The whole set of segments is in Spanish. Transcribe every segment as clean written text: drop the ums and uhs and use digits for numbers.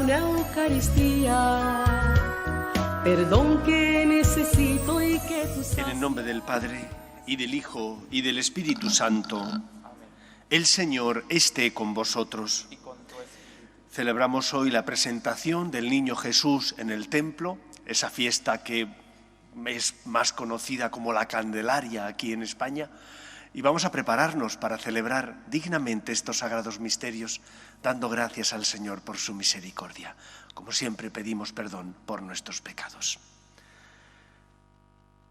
na Eucaristía. Perdón que necesito y que tú sabes. En el nombre del Padre, y del Hijo, y del Espíritu Santo. El Señor esté con vosotros. Celebramos hoy la presentación del Niño Jesús en el templo, esa fiesta que es más conocida como la Candelaria aquí en España, y vamos a prepararnos para celebrar dignamente estos sagrados misterios, dando gracias al Señor por su misericordia. Como siempre pedimos perdón por nuestros pecados.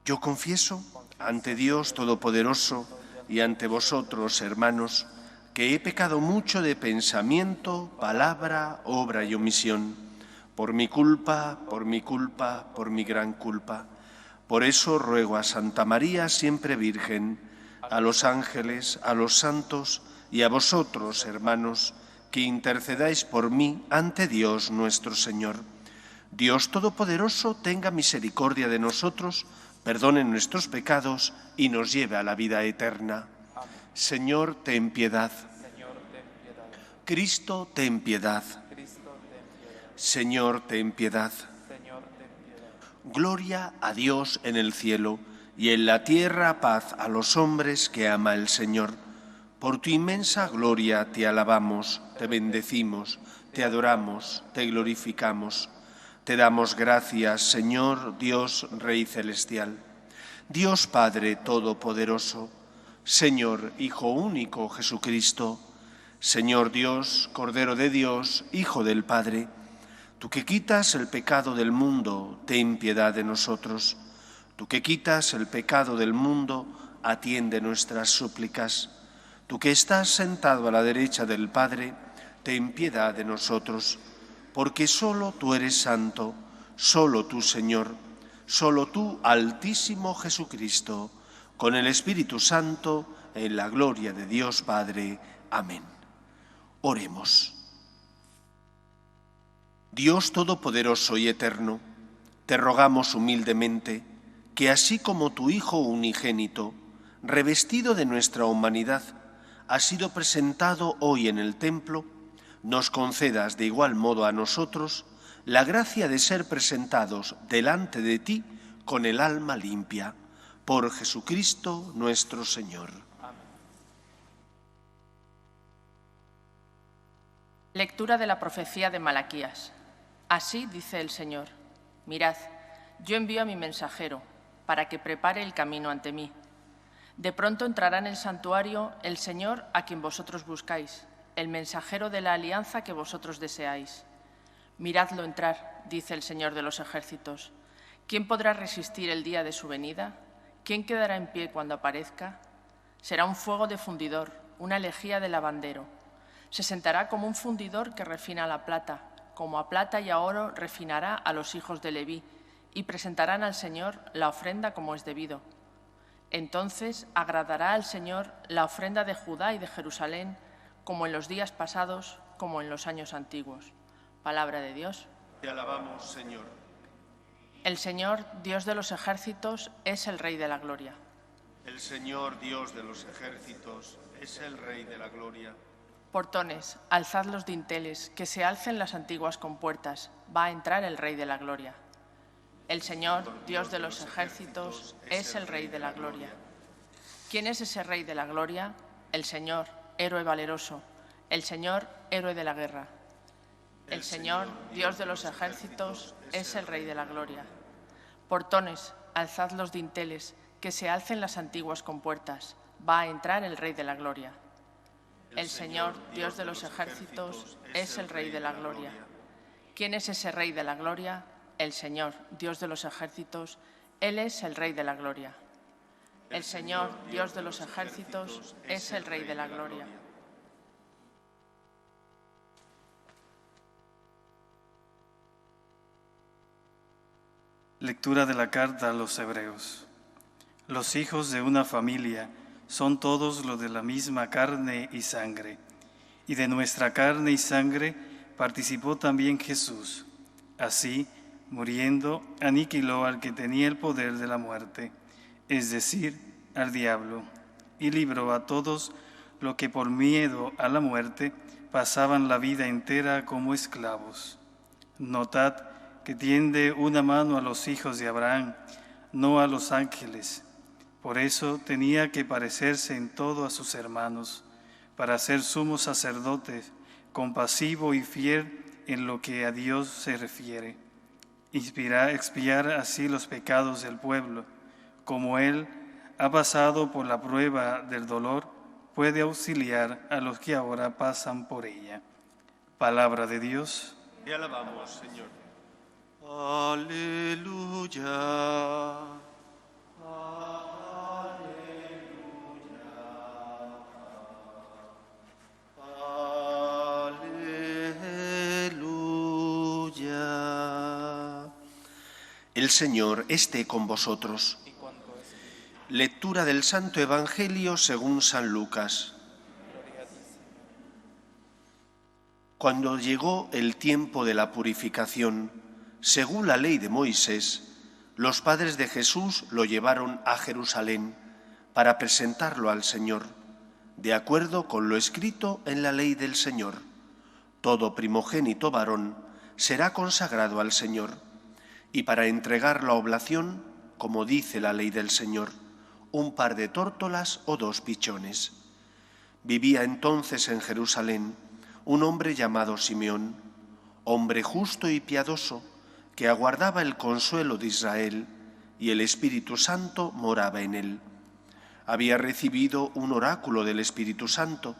Yo confieso ante Dios Todopoderoso y ante vosotros, hermanos, que he pecado mucho de pensamiento, palabra, obra y omisión, por mi culpa, por mi gran culpa. Por eso ruego a Santa María, siempre Virgen, a los ángeles, a los santos y a vosotros, hermanos, que intercedáis por mí ante Dios nuestro Señor. Dios Todopoderoso tenga misericordia de nosotros, perdone nuestros pecados y nos lleve a la vida eterna. Amén. Señor, ten piedad. Señor, ten piedad. Cristo, ten piedad. Cristo, ten piedad. Señor, ten piedad. Señor, ten piedad. Gloria a Dios en el cielo y en la tierra paz a los hombres que ama el Señor. Por tu inmensa gloria te alabamos, te bendecimos, te adoramos, te glorificamos. Te damos gracias, Señor, Dios, Rey celestial, Dios Padre Todopoderoso, Señor, Hijo único Jesucristo, Señor Dios, Cordero de Dios, Hijo del Padre, tú que quitas el pecado del mundo, ten piedad de nosotros. Tú que quitas el pecado del mundo, atiende nuestras súplicas. Tú que estás sentado a la derecha del Padre, ten piedad de nosotros. Porque solo tú eres santo, solo tú, Señor, solo tú, Altísimo Jesucristo, con el Espíritu Santo, en la gloria de Dios Padre. Amén. Oremos. Dios Todopoderoso y Eterno, te rogamos humildemente que así como tu Hijo unigénito, revestido de nuestra humanidad, ha sido presentado hoy en el templo, nos concedas de igual modo a nosotros la gracia de ser presentados delante de ti con el alma limpia. Por Jesucristo nuestro Señor. Amén. Lectura de la profecía de Malaquías. Así dice el Señor: mirad, yo envío a mi mensajero para que prepare el camino ante mí. De pronto entrará en el santuario el Señor a quien vosotros buscáis, el mensajero de la alianza que vosotros deseáis. Miradlo entrar, dice el Señor de los ejércitos. ¿Quién podrá resistir el día de su venida? ¿Quién quedará en pie cuando aparezca? Será un fuego de fundidor, una lejía de lavandero. Se sentará como un fundidor que refina la plata, como a plata y a oro refinará a los hijos de Leví, y presentarán al Señor la ofrenda como es debido. Entonces agradará al Señor la ofrenda de Judá y de Jerusalén, como en los días pasados, como en los años antiguos. Palabra de Dios. Te alabamos, Señor. El Señor, Dios de los ejércitos, es el Rey de la gloria. El Señor, Dios de los ejércitos, es el Rey de la gloria. Portones, alzad los dinteles, que se alcen las antiguas compuertas. Va a entrar el Rey de la gloria. El Señor, Dios de los ejércitos, es el Rey de la gloria. ¿Quién es ese Rey de la gloria? El Señor, héroe valeroso, el Señor, héroe de la guerra. El Señor, Dios de los ejércitos, es el Rey de la gloria. Portones, alzad los dinteles, que se alcen las antiguas compuertas. Va a entrar el Rey de la gloria. El Señor, Dios de los ejércitos, es el Rey de la gloria. ¿Quién es ese Rey de la gloria? El Señor, Dios de los ejércitos, Él es el Rey de la gloria. El Señor, Dios de los ejércitos, es el Rey de la gloria. Lectura de la carta a los Hebreos. Los hijos de una familia son todos los de la misma carne y sangre, y de nuestra carne y sangre participó también Jesús. Así, muriendo, aniquiló al que tenía el poder de la muerte, es decir, al diablo, y libró a todos los que por miedo a la muerte pasaban la vida entera como esclavos. Notad que tiende una mano a los hijos de Abraham, no a los ángeles. Por eso tenía que parecerse en todo a sus hermanos, para ser sumo sacerdote, compasivo y fiel en lo que a Dios se refiere. Expiar así los pecados del pueblo. Como Él ha pasado por la prueba del dolor, puede auxiliar a los que ahora pasan por ella. Palabra de Dios. Te alabamos, Señor. Aleluya. Aleluya. El Señor esté con vosotros. Lectura del Santo Evangelio según San Lucas. Cuando llegó el tiempo de la purificación, según la ley de Moisés, los padres de Jesús lo llevaron a Jerusalén para presentarlo al Señor, de acuerdo con lo escrito en la ley del Señor. Todo primogénito varón será consagrado al Señor, y para entregar la oblación, como dice la ley del Señor, un par de tórtolas o 2 pichones. Vivía entonces en Jerusalén un hombre llamado Simeón, hombre justo y piadoso, que aguardaba el consuelo de Israel, y el Espíritu Santo moraba en él. Había recibido un oráculo del Espíritu Santo,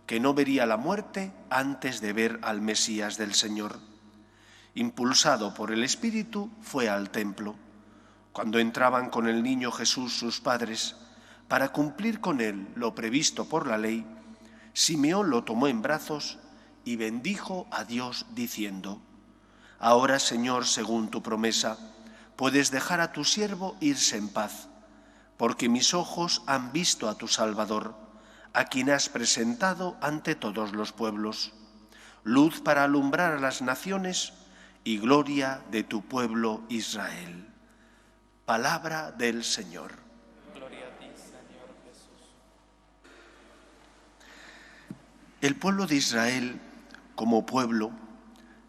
que no vería la muerte antes de ver al Mesías del Señor. Impulsado por el Espíritu, fue al templo. Cuando entraban con el niño Jesús sus padres, para cumplir con él lo previsto por la ley, Simeón lo tomó en brazos y bendijo a Dios diciendo: Ahora, Señor, según tu promesa, puedes dejar a tu siervo irse en paz, porque mis ojos han visto a tu Salvador, a quien has presentado ante todos los pueblos, luz para alumbrar a las naciones y gloria de tu pueblo Israel. Palabra del Señor. Gloria a ti, Señor Jesús. El pueblo de Israel, como pueblo,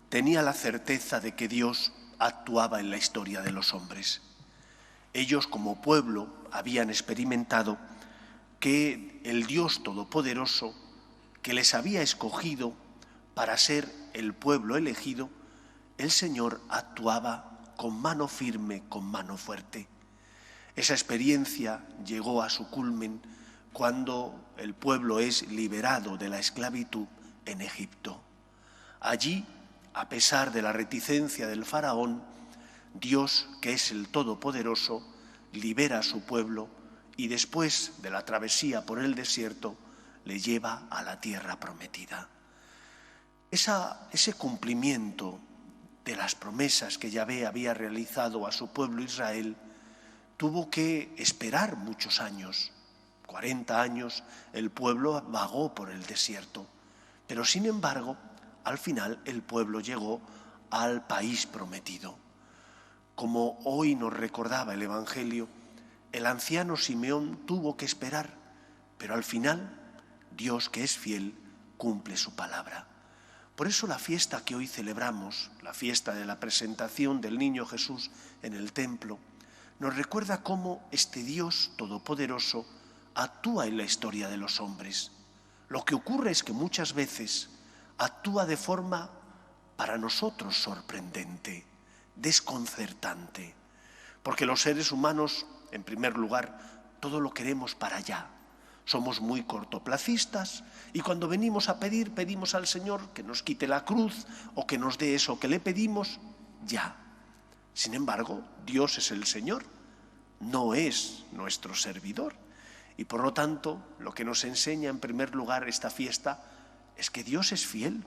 tenía la certeza de que Dios actuaba en la historia de los hombres. Ellos, como pueblo, habían experimentado que el Dios Todopoderoso, que les había escogido para ser el pueblo elegido, el Señor actuaba con mano firme, con mano fuerte. Esa experiencia llegó a su culmen cuando el pueblo es liberado de la esclavitud en Egipto. Allí, a pesar de la reticencia del faraón, Dios, que es el Todopoderoso, libera a su pueblo y después de la travesía por el desierto le lleva a la tierra prometida. Ese cumplimiento de las promesas que Yahvé había realizado a su pueblo Israel tuvo que esperar muchos años. 40 años el pueblo vagó por el desierto, pero sin embargo, al final el pueblo llegó al país prometido. Como hoy nos recordaba el Evangelio, el anciano Simeón tuvo que esperar, pero al final Dios, que es fiel, cumple su palabra. Por eso la fiesta que hoy celebramos, la fiesta de la presentación del niño Jesús en el templo, nos recuerda cómo este Dios todopoderoso actúa en la historia de los hombres. Lo que ocurre es que muchas veces actúa de forma para nosotros sorprendente, desconcertante, porque los seres humanos, en primer lugar, todo lo queremos para allá. Somos muy cortoplacistas y cuando venimos a pedir, pedimos al Señor que nos quite la cruz o que nos dé eso que le pedimos ya. Sin embargo, Dios es el Señor, no es nuestro servidor. Y por lo tanto, lo que nos enseña en primer lugar esta fiesta es que Dios es fiel,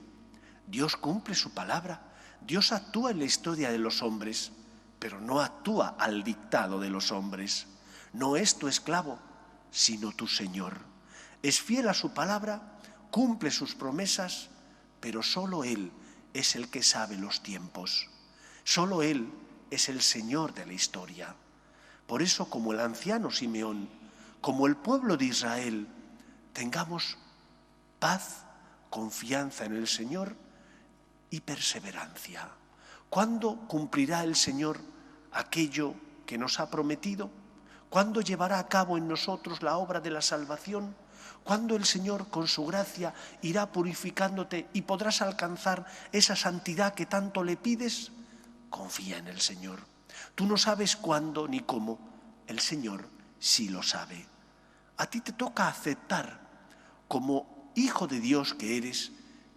Dios cumple su palabra, Dios actúa en la historia de los hombres, pero no actúa al dictado de los hombres. No es tu esclavo, sino tu Señor. Es fiel a su palabra, cumple sus promesas, pero solo Él es el que sabe los tiempos. Solo Él es el Señor de la historia. Por eso, como el anciano Simeón, como el pueblo de Israel, tengamos paz, confianza en el Señor y perseverancia. ¿Cuándo cumplirá el Señor aquello que nos ha prometido? ¿Cuándo llevará a cabo en nosotros la obra de la salvación? ¿Cuándo el Señor, con su gracia, irá purificándote y podrás alcanzar esa santidad que tanto le pides? Confía en el Señor. Tú no sabes cuándo ni cómo, el Señor sí lo sabe. A ti te toca aceptar, como hijo de Dios que eres,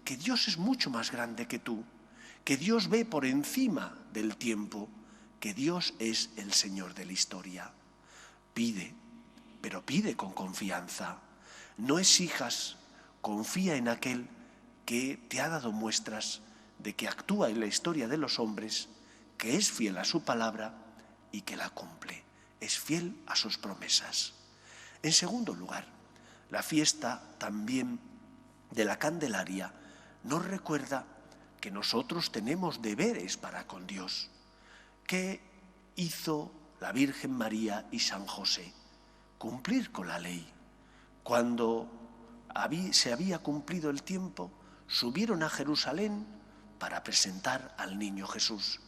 que Dios es mucho más grande que tú, que Dios ve por encima del tiempo, que Dios es el Señor de la historia. Pide, pero pide con confianza. No exijas, confía en aquel que te ha dado muestras de que actúa en la historia de los hombres, que es fiel a su palabra y que la cumple, es fiel a sus promesas. En segundo lugar, la fiesta también de la Candelaria nos recuerda que nosotros tenemos deberes para con Dios. ¿Qué hizo la Virgen María y San José? Cumplir con la ley. Cuando se había cumplido el tiempo, subieron a Jerusalén para presentar al niño Jesús,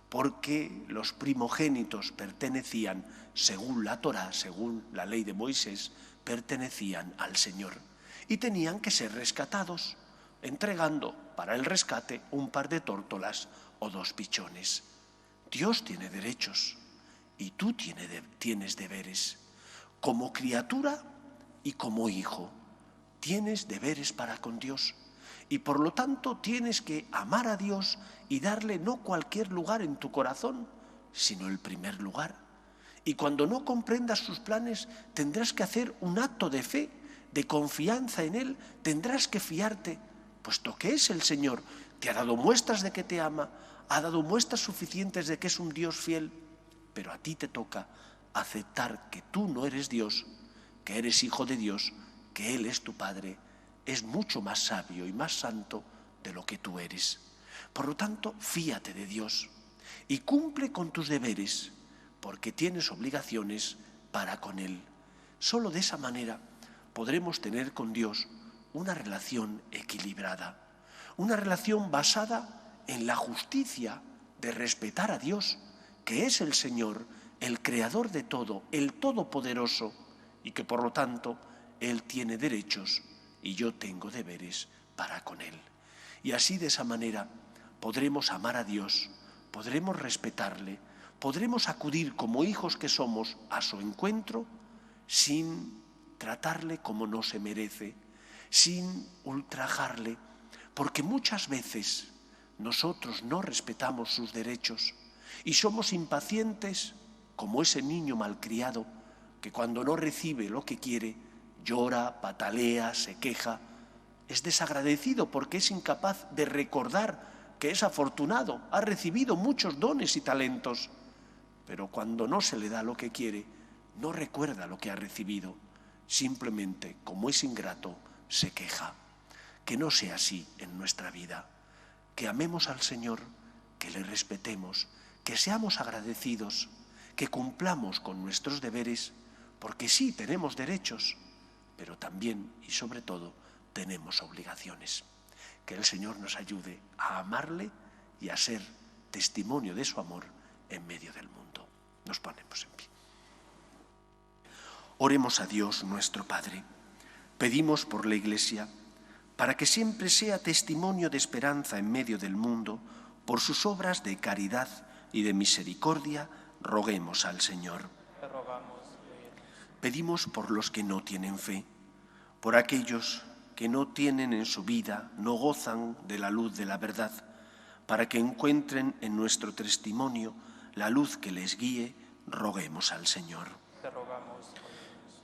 porque los primogénitos pertenecían, según la Torá, según la ley de Moisés, pertenecían al Señor y tenían que ser rescatados, entregando para el rescate un par de tórtolas o 2 pichones. Dios tiene derechos y tú tienes deberes. Como criatura y como hijo, tienes deberes para con Dios y por lo tanto tienes que amar a Dios y darle no cualquier lugar en tu corazón, sino el primer lugar. Y cuando no comprendas sus planes, tendrás que hacer un acto de fe, de confianza en Él, tendrás que fiarte, puesto que es el Señor, te ha dado muestras de que te ama, ha dado muestras suficientes de que es un Dios fiel, pero a ti te toca aceptar que tú no eres Dios, que eres hijo de Dios, que Él es tu Padre, es mucho más sabio y más santo de lo que tú eres. Por lo tanto, fíate de Dios y cumple con tus deberes, porque tienes obligaciones para con Él. Solo de esa manera podremos tener con Dios una relación equilibrada, una relación basada en la justicia de respetar a Dios, que es el Señor, el creador de todo, el todopoderoso, y que por lo tanto Él tiene derechos y yo tengo deberes para con Él. Y así de esa manera podremos amar a Dios, podremos respetarle, podremos acudir como hijos que somos a su encuentro sin tratarle como no se merece, sin ultrajarle, porque muchas veces nosotros no respetamos sus derechos y somos impacientes como ese niño malcriado que cuando no recibe lo que quiere llora, patalea, se queja, es desagradecido porque es incapaz de recordar que es afortunado, ha recibido muchos dones y talentos, pero cuando no se le da lo que quiere, no recuerda lo que ha recibido, simplemente, como es ingrato, se queja. Que no sea así en nuestra vida, que amemos al Señor, que le respetemos, que seamos agradecidos, que cumplamos con nuestros deberes, porque sí tenemos derechos, pero también y sobre todo tenemos obligaciones. Que el Señor nos ayude a amarle y a ser testimonio de su amor en medio del mundo. Nos ponemos en pie. Oremos a Dios nuestro Padre. Pedimos por la Iglesia para que siempre sea testimonio de esperanza en medio del mundo, por sus obras de caridad y de misericordia, roguemos al Señor. Te rogamos, Pedimos por los que no tienen fe, por aquellos que no tienen en su vida, no gozan de la luz de la verdad, para que encuentren en nuestro testimonio la luz que les guíe, roguemos al Señor. te rogamos.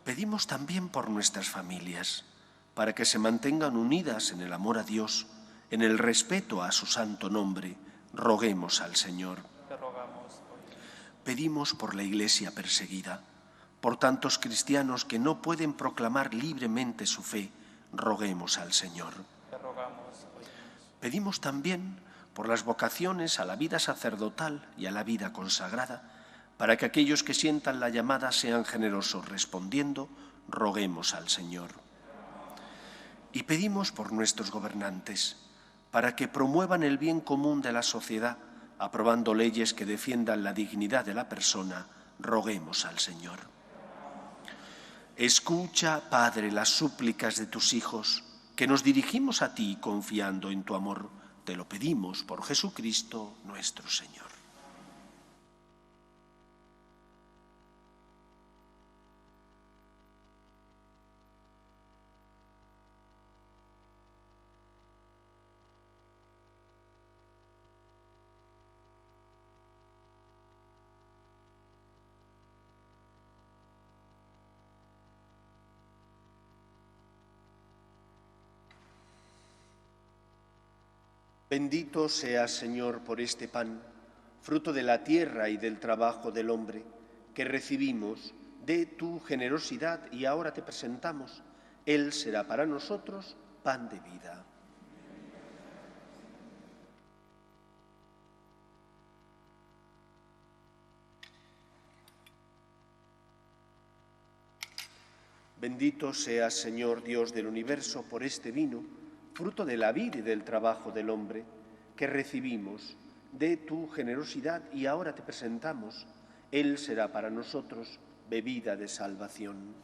Pedimos también por nuestras familias, para que se mantengan unidas en el amor a Dios, en el respeto a su santo nombre, roguemos al Señor. Te rogamos. Pedimos por la Iglesia perseguida, por tantos cristianos que no pueden proclamar libremente su fe, roguemos al Señor. Te rogamos. Pedimos también por las vocaciones a la vida sacerdotal y a la vida consagrada, para que aquellos que sientan la llamada sean generosos respondiendo, roguemos al Señor. Y pedimos por nuestros gobernantes, para que promuevan el bien común de la sociedad, aprobando leyes que defiendan la dignidad de la persona, roguemos al Señor. Escucha, Padre, las súplicas de tus hijos, que nos dirigimos a ti confiando en tu amor. Te lo pedimos por Jesucristo nuestro Señor. Bendito seas, Señor, por este pan, fruto de la tierra y del trabajo del hombre, que recibimos de tu generosidad y ahora te presentamos. Él será para nosotros pan de vida. Bendito seas, Señor Dios del universo, por este vino, fruto de la vid y del trabajo del hombre, que recibimos de tu generosidad y ahora te presentamos. Él será para nosotros bebida de salvación.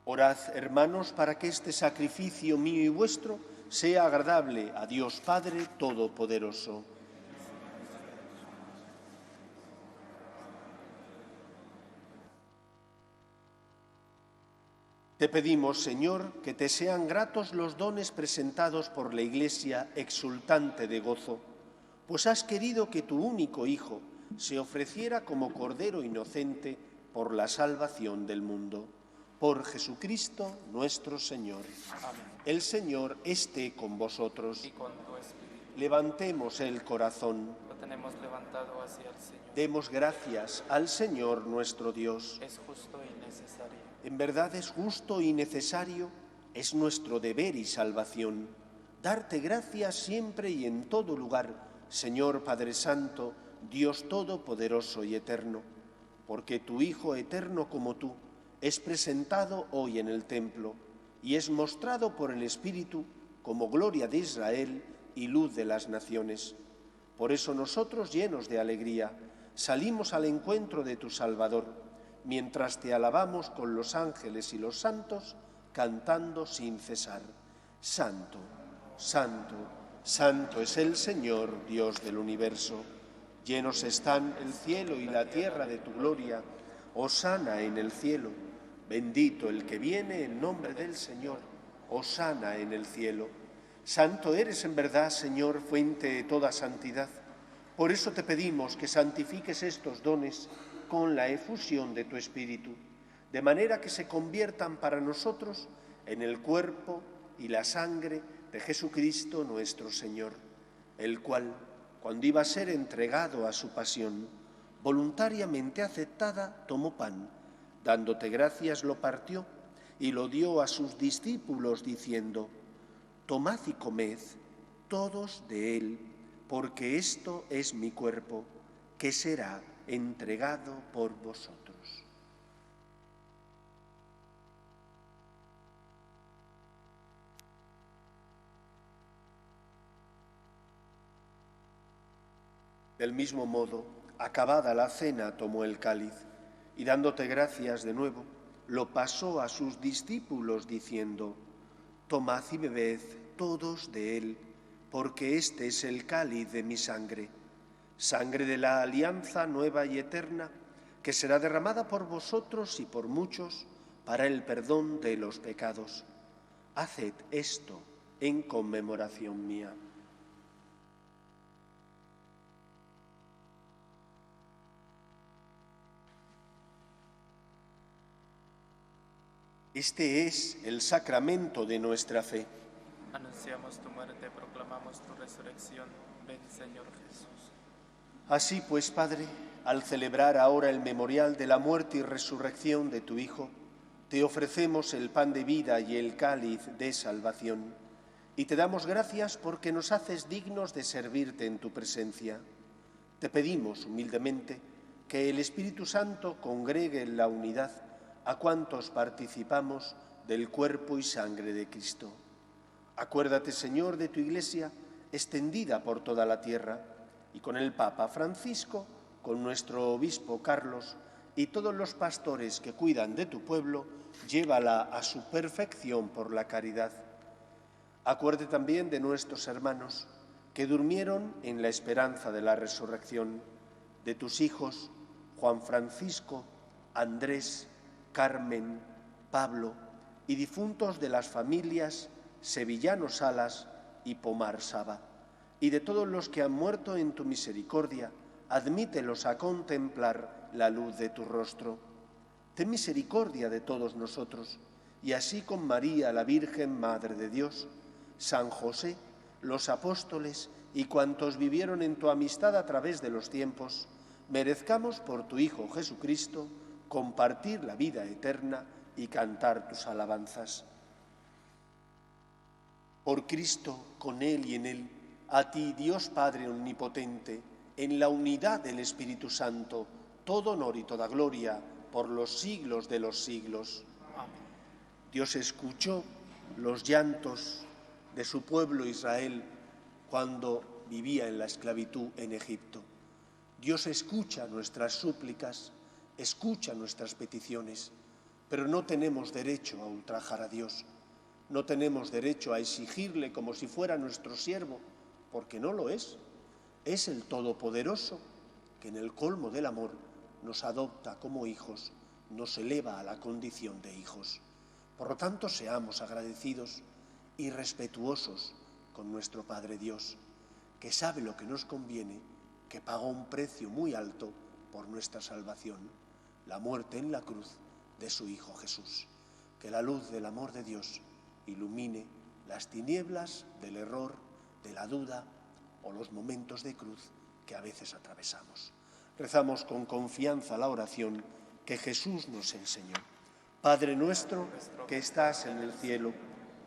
Orad, hermanos, para que este sacrificio mío y vuestro sea agradable a Dios Padre Todopoderoso. Te pedimos, Señor, que te sean gratos los dones presentados por la Iglesia exultante de gozo, pues has querido que tu único Hijo se ofreciera como Cordero inocente por la salvación del mundo. Por Jesucristo nuestro Señor. Amén. El Señor esté con vosotros. Y con tu espíritu. Levantemos el corazón. Lo tenemos levantado hacia el Señor. Demos gracias al Señor nuestro Dios. Es justo y necesario. En verdad es justo y necesario, es nuestro deber y salvación, darte gracias siempre y en todo lugar, Señor Padre Santo, Dios Todopoderoso y Eterno, porque tu Hijo eterno como tú es presentado hoy en el templo y es mostrado por el Espíritu como gloria de Israel y luz de las naciones. Por eso nosotros, llenos de alegría, salimos al encuentro de tu Salvador, mientras te alabamos con los ángeles y los santos, cantando sin cesar. Santo, santo, santo es el Señor, Dios del universo. Llenos están el cielo y la tierra de tu gloria. Hosana en el cielo. Bendito el que viene en nombre del Señor. Hosana en el cielo. Santo eres en verdad, Señor, fuente de toda santidad. Por eso te pedimos que santifiques estos dones con la efusión de tu Espíritu, de manera que se conviertan para nosotros en el cuerpo y la sangre de Jesucristo nuestro Señor, el cual, cuando iba a ser entregado a su pasión, voluntariamente aceptada, tomó pan, dándote gracias lo partió y lo dio a sus discípulos diciendo: tomad y comed todos de él, porque esto es mi cuerpo, que será entregado por vosotros. Del mismo modo, acabada la cena, tomó el cáliz y dándote gracias de nuevo, lo pasó a sus discípulos diciendo: tomad y bebed todos de él, porque este es el cáliz de mi sangre, sangre de la alianza nueva y eterna, que será derramada por vosotros y por muchos para el perdón de los pecados. Haced esto en conmemoración mía. Este es el sacramento de nuestra fe. Anunciamos tu muerte, proclamamos tu resurrección. Ven, Señor Jesús. Así pues, Padre, al celebrar ahora el memorial de la muerte y resurrección de tu Hijo, te ofrecemos el pan de vida y el cáliz de salvación, y te damos gracias porque nos haces dignos de servirte en tu presencia. Te pedimos humildemente que el Espíritu Santo congregue en la unidad a cuantos participamos del cuerpo y sangre de Cristo. Acuérdate, Señor, de tu Iglesia extendida por toda la tierra, y con el Papa Francisco, con nuestro obispo Carlos y todos los pastores que cuidan de tu pueblo, llévala a su perfección por la caridad. Acuérdate también de nuestros hermanos que durmieron en la esperanza de la resurrección, de tus hijos Juan Francisco, Andrés, Carmen, Pablo y difuntos de las familias Sevillano Salas y Pomar Saba, y de todos los que han muerto en tu misericordia, admítelos a contemplar la luz de tu rostro. Ten misericordia de todos nosotros, y así con María, la Virgen Madre de Dios, San José, los apóstoles y cuantos vivieron en tu amistad a través de los tiempos, merezcamos por tu Hijo Jesucristo compartir la vida eterna y cantar tus alabanzas. Por Cristo, con Él y en Él, a ti, Dios Padre Omnipotente, en la unidad del Espíritu Santo, todo honor y toda gloria por los siglos de los siglos. Amén. Dios escuchó los llantos de su pueblo Israel cuando vivía en la esclavitud en Egipto. Dios escucha nuestras súplicas, escucha nuestras peticiones, pero no tenemos derecho a ultrajar a Dios. No tenemos derecho a exigirle como si fuera nuestro siervo, porque no lo es. Es el Todopoderoso que en el colmo del amor nos adopta como hijos, nos eleva a la condición de hijos. Por lo tanto, seamos agradecidos y respetuosos con nuestro Padre Dios, que sabe lo que nos conviene, que pagó un precio muy alto por nuestra salvación, la muerte en la cruz de su Hijo Jesús. Que la luz del amor de Dios ilumine las tinieblas del error, de la duda o los momentos de cruz que a veces atravesamos. Rezamos con confianza la oración que Jesús nos enseñó. Padre nuestro que estás en el cielo,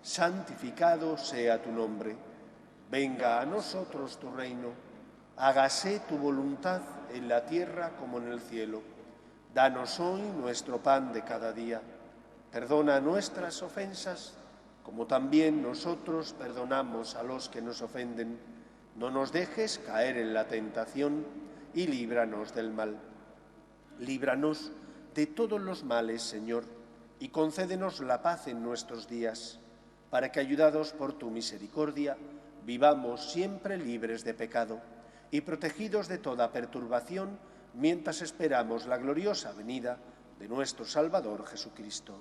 santificado sea tu nombre. Venga a nosotros tu reino. Hágase tu voluntad en la tierra como en el cielo. Danos hoy nuestro pan de cada día. Perdona nuestras ofensas, como también nosotros perdonamos a los que nos ofenden. No nos dejes caer en la tentación y líbranos del mal. Líbranos de todos los males, Señor, y concédenos la paz en nuestros días, para que, ayudados por tu misericordia, vivamos siempre libres de pecado y protegidos de toda perturbación, mientras esperamos la gloriosa venida de nuestro Salvador Jesucristo.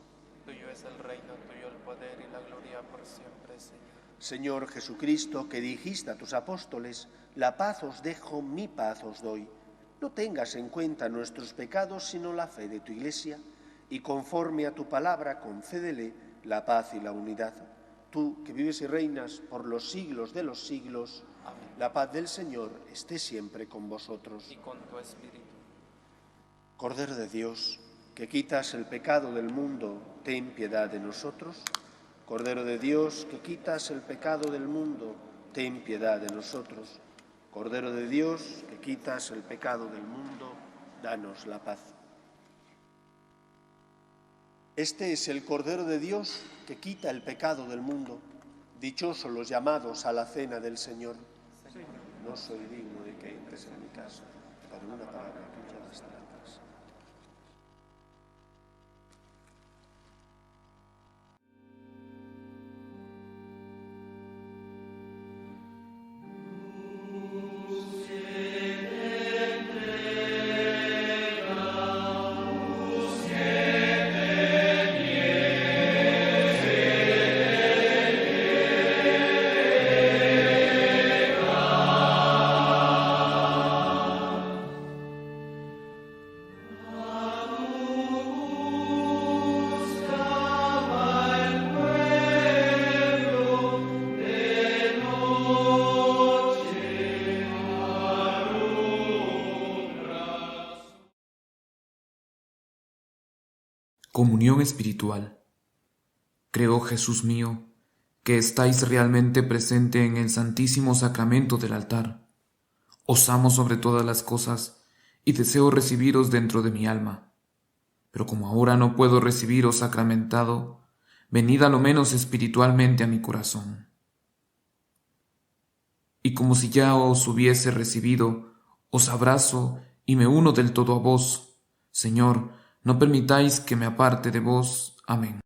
Tuyo es el reino, tuyo el poder y la gloria por siempre, Señor. Señor Jesucristo, que dijiste a tus apóstoles, la paz os dejo, mi paz os doy. No tengas en cuenta nuestros pecados, sino la fe de tu Iglesia, y conforme a tu palabra concédele la paz y la unidad. Tú, que vives y reinas por los siglos de los siglos, Amén. la paz del Señor esté siempre con vosotros. Y con tu espíritu. Cordero de Dios, que quitas el pecado del mundo, ten piedad de nosotros. Cordero de Dios, que quitas el pecado del mundo, ten piedad de nosotros. Cordero de Dios, que quitas el pecado del mundo, danos la paz. Este es el Cordero de Dios que quita el pecado del mundo. Dichosos los llamados a la cena del Señor. No soy digno de que entres en mi casa, pero una palabra tuya bastará. Comunión espiritual. Creo, Jesús mío, que estáis realmente presente en el Santísimo Sacramento del altar. Os amo sobre todas las cosas y deseo recibiros dentro de mi alma. pero como ahora no puedo recibiros sacramentado, venid a lo menos espiritualmente a mi corazón. Y como si ya os hubiese recibido, os abrazo y me uno del todo a vos. Señor, no permitáis que me aparte de vos. Amén.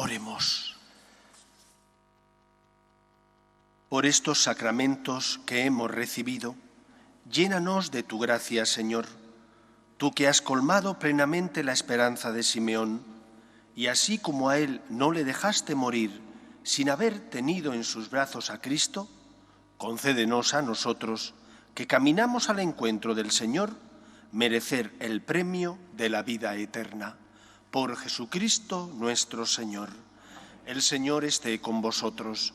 Oremos. Por estos sacramentos que hemos recibido, llénanos de tu gracia, Señor, tú que has colmado plenamente la esperanza de Simeón, y así como a él no le dejaste morir sin haber tenido en sus brazos a Cristo, concédenos a nosotros, que caminamos al encuentro del Señor, merecer el premio de la vida eterna. Por Jesucristo nuestro Señor. El Señor esté con vosotros.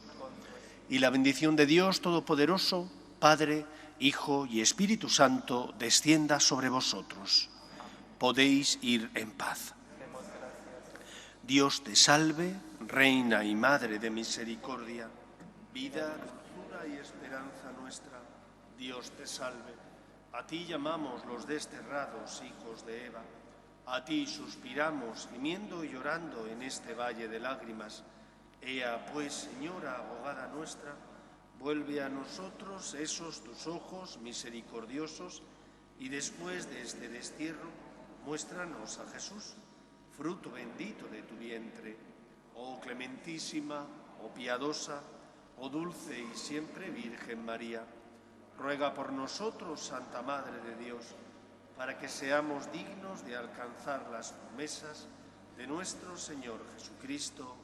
Y la bendición de Dios Todopoderoso, Padre, Hijo y Espíritu Santo, descienda sobre vosotros. Podéis ir en paz. Dios te salve, Reina y Madre de misericordia, vida, dulzura y esperanza nuestra. Dios te salve. A ti llamamos los desterrados hijos de Eva. A ti suspiramos, gimiendo y llorando en este valle de lágrimas. Ea, pues, Señora, abogada nuestra, vuelve a nosotros esos tus ojos misericordiosos y después de este destierro, muéstranos a Jesús, fruto bendito de tu vientre. Oh clementísima, oh piadosa, oh dulce y siempre Virgen María, ruega por nosotros, Santa Madre de Dios, para que seamos dignos de alcanzar las promesas de nuestro Señor Jesucristo.